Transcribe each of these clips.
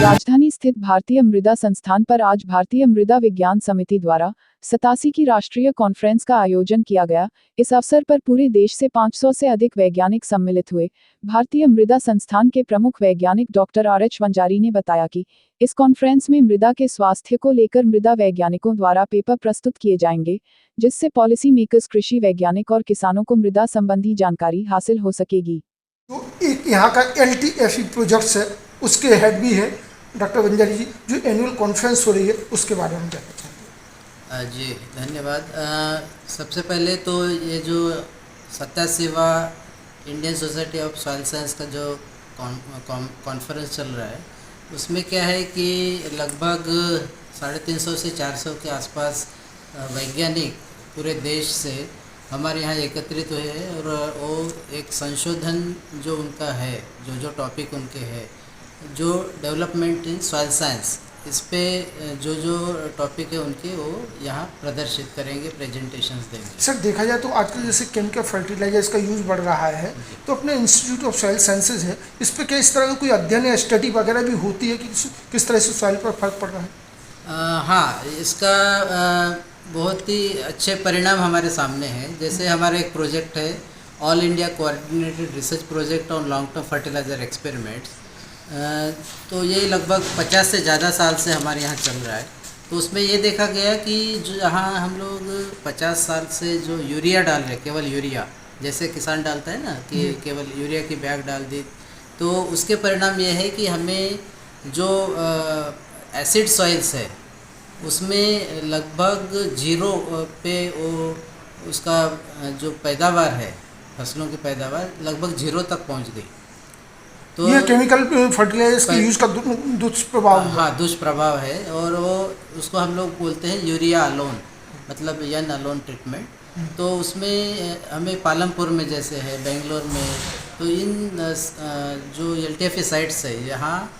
राजधानी स्थित भारतीय मृदा संस्थान पर आज भारतीय मृदा विज्ञान समिति द्वारा 87 की राष्ट्रीय कॉन्फ्रेंस का आयोजन किया गया। इस अवसर पर पूरे देश से 500 से अधिक वैज्ञानिक सम्मिलित हुए। भारतीय मृदा संस्थान के प्रमुख वैज्ञानिक डॉक्टर RH वंजारी ने बताया कि इस कॉन्फ्रेंस में मृदा के स्वास्थ्य को लेकर मृदा वैज्ञानिकों द्वारा पेपर प्रस्तुत किए जाएंगे, जिससे पॉलिसी मेकर्स, कृषि वैज्ञानिक और किसानों को मृदा संबंधी जानकारी हासिल हो सकेगी। तो एक यहाँ का LTFE प्रोजेक्ट्स है, उसके हेड भी है डॉक्टर वंजारी जी, जो एनुअल कॉन्फ्रेंस हो रही है उसके बारे में जानना चाहते हैं। जी धन्यवाद। सबसे पहले तो ये जो 87वां Indian society of soil science का जो कॉन्फ्रेंस चल रहा है, उसमें क्या है कि लगभग 350 से 400 के आसपास वैज्ञानिक पूरे देश से हमारे यहाँ एकत्रित हुए हैं और वो एक संशोधन जो उनका है, जो टॉपिक उनके है, जो डेवलपमेंट इन सॉइल साइंस, इस पे जो टॉपिक है उनके वो यहाँ प्रदर्शित करेंगे, प्रेजेंटेशंस देंगे। सर देखा जाए तो आजकल जैसे केमिकल फर्टिलाइजर्स का यूज़ बढ़ रहा है, तो अपने इंस्टीट्यूट ऑफ सॉइल साइंसेज है, इस पे क्या इस तरह का कोई अध्ययन या स्टडी वगैरह भी होती है कि किस तरह से सॉइल पर फर्क पड़ रहा है? हाँ, इसका बहुत ही अच्छे परिणाम हमारे सामने हैं। जैसे हमारा एक प्रोजेक्ट है, all India coordinated research project on long term fertiliser experiments. तो ये लगभग 50 से ज़्यादा साल से हमारे यहाँ चल रहा है। तो उसमें ये देखा गया कि जो यहाँ हम लोग 50 साल से जो यूरिया डाल रहे, केवल यूरिया, जैसे किसान डालता है ना कि केवल यूरिया की बैग डाल दी, तो उसके परिणाम ये है कि हमें जो एसिड सॉइल्स है उसमें लगभग 0 पे वो उसका जो पैदावार है, फसलों की पैदावार लगभग 0 तक पहुँच गई। तो ये केमिकल फर्टिलाइजर्स के यूज़ का दुष्प्रभाव, हाँ दुष्प्रभाव है, और वो उसको हम लोग बोलते हैं यूरिया अलोन, मतलब एन अलोन ट्रीटमेंट। तो उसमें हमें पालमपुर में जैसे है, बेंगलोर में, तो इन जो LTFE साइट्स है यहाँ,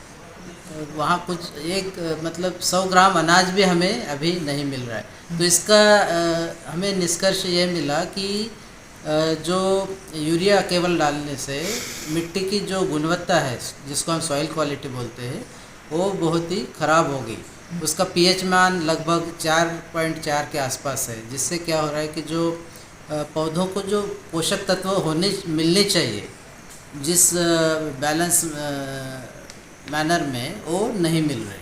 वहाँ कुछ एक मतलब 100 ग्राम अनाज भी हमें अभी नहीं मिल रहा है। तो इसका हमें निष्कर्ष ये मिला कि जो यूरिया केवल डालने से मिट्टी की जो गुणवत्ता है, जिसको हम सॉइल क्वालिटी बोलते हैं, वो बहुत ही ख़राब हो गई। उसका pH मान लगभग 4.4 के आसपास है, जिससे क्या हो रहा है कि जो पौधों को जो पोषक तत्व मिलने चाहिए जिस बैलेंस मैनर में, वो नहीं मिल रहे।